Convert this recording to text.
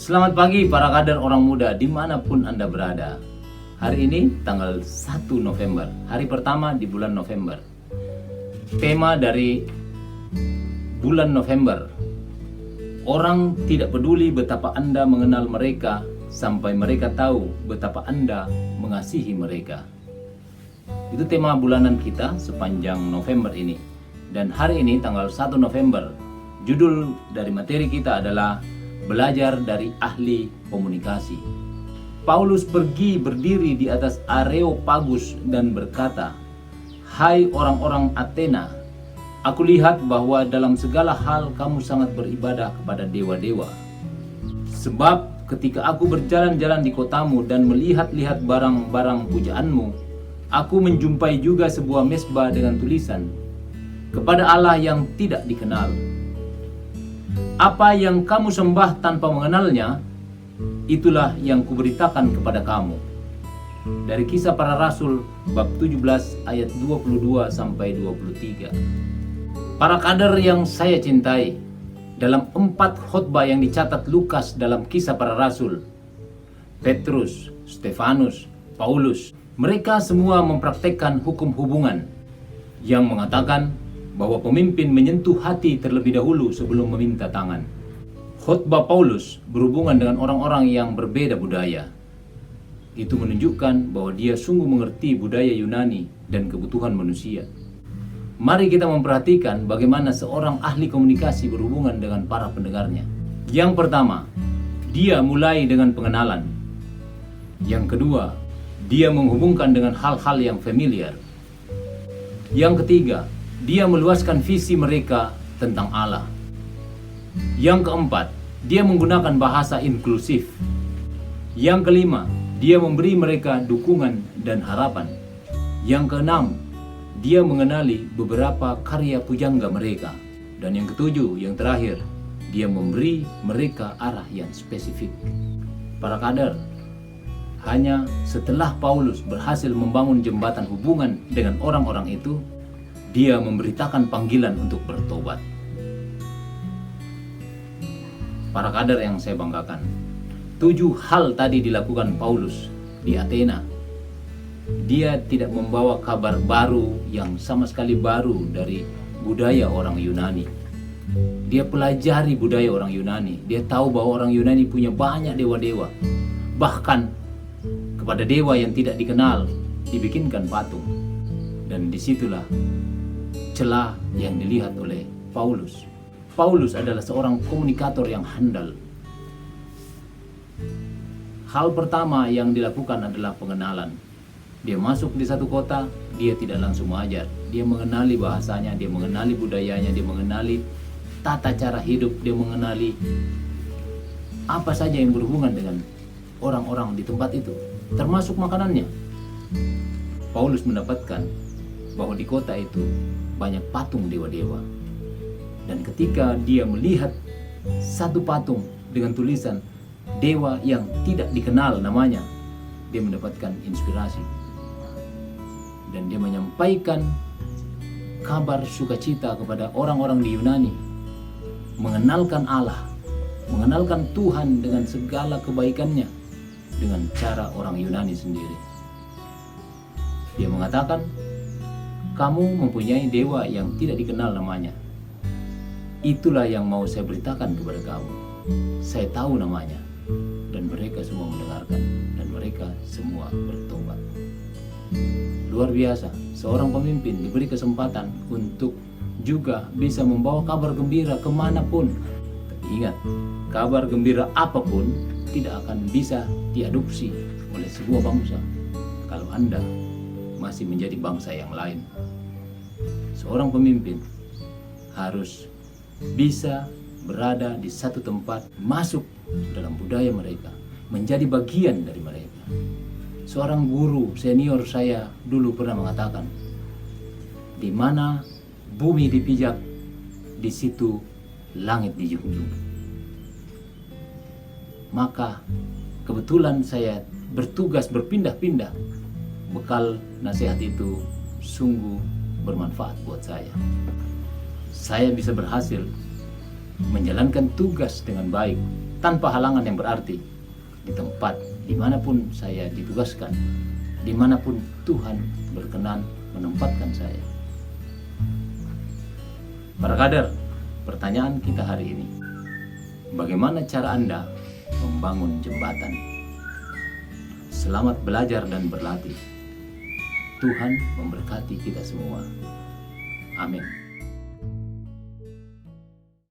Selamat pagi para kader orang muda dimanapun Anda berada. Hari ini tanggal 1 November, hari pertama di bulan November. Tema dari bulan November, orang tidak peduli betapa Anda mengenal mereka sampai mereka tahu betapa Anda mengasihi mereka. Itu tema bulanan kita sepanjang November ini. Dan hari ini tanggal 1 November, judul dari materi kita adalah belajar dari ahli komunikasi. Paulus pergi berdiri di atas Areopagus dan berkata, "Hai orang-orang Athena, aku lihat bahwa dalam segala hal kamu sangat beribadah kepada dewa-dewa. Sebab ketika aku berjalan-jalan di kotamu dan melihat-lihat barang-barang pujaanmu, aku menjumpai juga sebuah mezbah dengan tulisan, kepada Allah yang tidak dikenal. Apa yang kamu sembah tanpa mengenalnya, itulah yang kuberitakan kepada kamu." Dari Kisah Para Rasul bab 17 ayat 22 sampai 23. Para kader yang saya cintai, dalam 4 khotbah yang dicatat Lukas dalam Kisah Para Rasul, Petrus, Stefanus, Paulus, mereka semua mempraktekkan hukum hubungan yang mengatakan bahwa pemimpin menyentuh hati terlebih dahulu sebelum meminta tangan. Khotbah Paulus berhubungan dengan orang-orang yang berbeda budaya. Itu menunjukkan bahwa dia sungguh mengerti budaya Yunani dan kebutuhan manusia. Mari kita memperhatikan bagaimana seorang ahli komunikasi berhubungan dengan para pendengarnya. Yang pertama, dia mulai dengan pengenalan. Yang kedua, dia menghubungkan dengan hal-hal yang familiar. Yang ketiga, dia meluaskan visi mereka tentang Allah. Yang keempat, dia menggunakan bahasa inklusif. Yang kelima, dia memberi mereka dukungan dan harapan. Yang keenam, dia mengenali beberapa karya pujangga mereka. Dan yang ketujuh, yang terakhir, dia memberi mereka arah yang spesifik. Para kader, hanya setelah Paulus berhasil membangun jembatan hubungan dengan orang-orang itu, dia memberitakan panggilan untuk bertobat. Para kader yang saya banggakan, 7 hal tadi dilakukan Paulus di Athena. Dia tidak membawa kabar baru yang sama sekali baru dari budaya orang Yunani. Dia pelajari budaya orang Yunani. Dia tahu bahwa orang Yunani punya banyak dewa-dewa. Bahkan kepada dewa yang tidak dikenal dibikinkan patung. Dan disitulah celah yang dilihat oleh Paulus. Paulus adalah seorang komunikator yang handal. Hal pertama yang dilakukan adalah pengenalan. Dia masuk di satu kota, dia tidak langsung mengajar. Dia mengenali bahasanya, dia mengenali budayanya, dia mengenali tata cara hidup, dia mengenali apa saja yang berhubungan dengan orang-orang di tempat itu, termasuk makanannya. Paulus mendapatkan bahwa di kota itu banyak patung dewa-dewa. Dan ketika dia melihat satu patung dengan tulisan dewa yang tidak dikenal namanya, dia mendapatkan inspirasi. Dan dia menyampaikan kabar sukacita kepada orang-orang di Yunani, mengenalkan Allah, mengenalkan Tuhan dengan segala kebaikannya dengan cara orang Yunani sendiri. Dia mengatakan, "Kamu mempunyai dewa yang tidak dikenal namanya. Itulah yang mau saya beritakan kepada kamu. Saya tahu namanya." Dan mereka semua mendengarkan dan mereka semua bertobat. Luar biasa, seorang pemimpin diberi kesempatan untuk juga bisa membawa kabar gembira kemanapun. Tapi ingat, kabar gembira apapun tidak akan bisa diadopsi oleh sebuah bangsa kalau Anda masih menjadi bangsa yang lain. Seorang pemimpin harus bisa berada di satu tempat, masuk dalam budaya mereka, menjadi bagian dari mereka. Seorang guru senior saya dulu pernah mengatakan, di mana bumi dipijak, di situ langit dijunjung. Maka kebetulan saya bertugas berpindah-pindah. Bekal nasihat itu sungguh bermanfaat buat saya. Saya bisa berhasil menjalankan tugas dengan baik tanpa halangan yang berarti di tempat dimanapun saya ditugaskan, dimanapun Tuhan berkenan menempatkan saya. Para kader, pertanyaan kita hari ini, bagaimana cara Anda membangun jembatan? Selamat belajar dan berlatih. Tuhan memberkati kita semua. Amin.